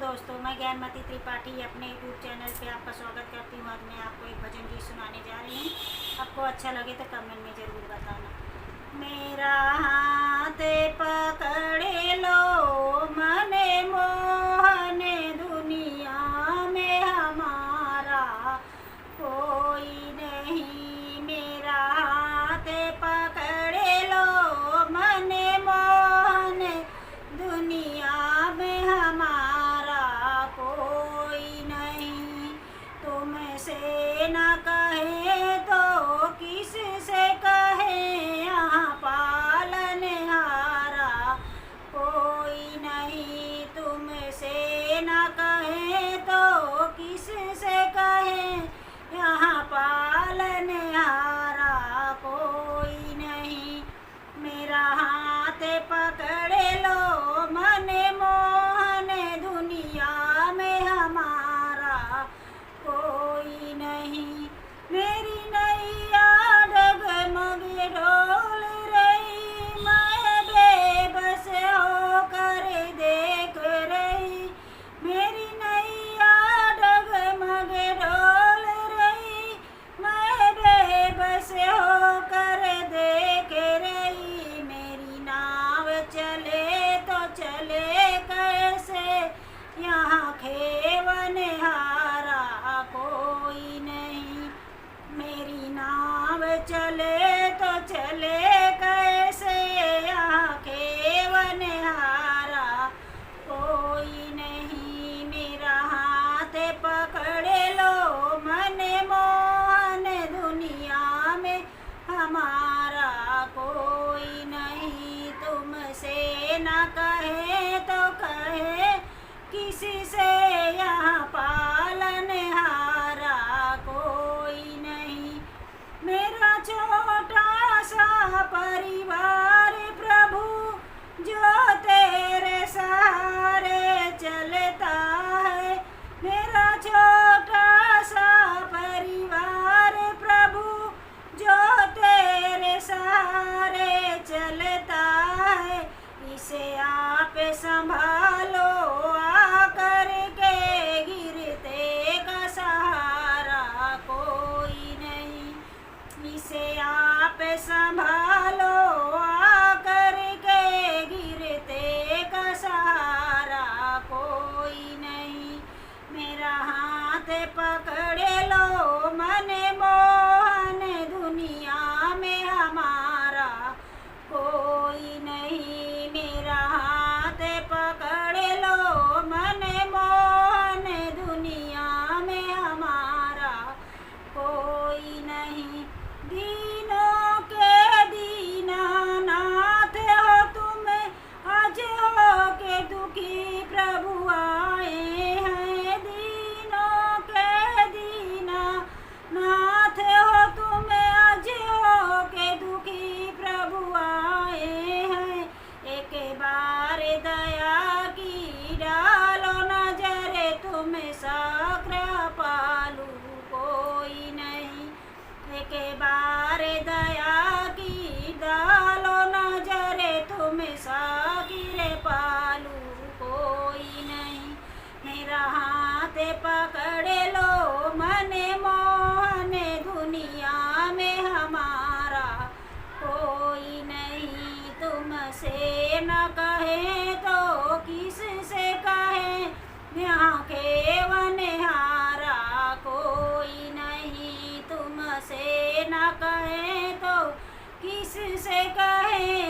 दोस्तों, मैं ज्ञानमती त्रिपाठी अपने यूट्यूब चैनल पे आपका स्वागत करती हूँ। आज मैं आपको एक भजन गीत सुनाने जा रही हूँ। आपको अच्छा लगे तो कमेंट में ज़रूर बताना। मेरा हाथ पकड़े लो मने मोहन, दुनिया में हमारा कोई नहीं। मेरा हाथ पकड़े लो मने मोहन, दुनिया में हमारा कोई नहीं। तुमसे न कहे तो किस से कहे, यहाँ पालनहारा कोई नहीं। तुमसे न कहे तो किस से कहे, यहाँ पालनहारा कोई नहीं। मेरा हाथ पकड़े लो मने मोहन, दुनिया में हमारा कोई नहीं। मेरी नैया डगमग डोल रही, मैं बेबस होकर देख रही। मेरी नैया डगमग डोल रही, मैं बेबस होकर देख रही। मेरी नाव चले तो चले कैसे, यहाँ खेवनहारा कोई नहीं। मेरी नाव चले तो चले कैसे, यहाँ खेवनहारा कोई नहीं। मेरा हाथ पकड़े लो मने मोहन, दुनिया में हमारा कोई नहीं। तुमसे न कहे तो कहे किसी से, यहाँ पालनहारा कोई नहीं। मेरा छोटा सा परिवार प्रभु, जो तेरे सहारे चलता है। मेरा छोटा सा परिवार प्रभु, जो तेरे सहारे चलता है। इसे आप संभालो आकर के, गिरते का सहारा कोई नहीं। इसे आप संभालो आकर के, गिरते का सहारा कोई नहीं। मेरा हाथ पकड़े लो मने मोहन, दुनिया में हमारा कोई नहीं। मेरा हाथ पकड़े लो मने मोहन, दुनिया में हमारा कोई नहीं। दीनों के दीनानाथ हो तुम, आज हो के दुखी प्रभु आए हैं। दीनों के दीनानाथ हो तुम, आज हो के दुखी प्रभु आए हैं। एक बार दया की डालो नजर, तुम सक्र पालू कोई नहीं। एक बार दया की डालो नजर, तुम साकिर पालू कोई नहीं। मेरा हाथ पकड़े लो मने मोहन, दुनिया में हमारा कोई नहीं। तुमसे न कहे तो किस से कहे, यहाँ खेवनहारा कोई नहीं। तुमसे न कहे तो किस से कहे,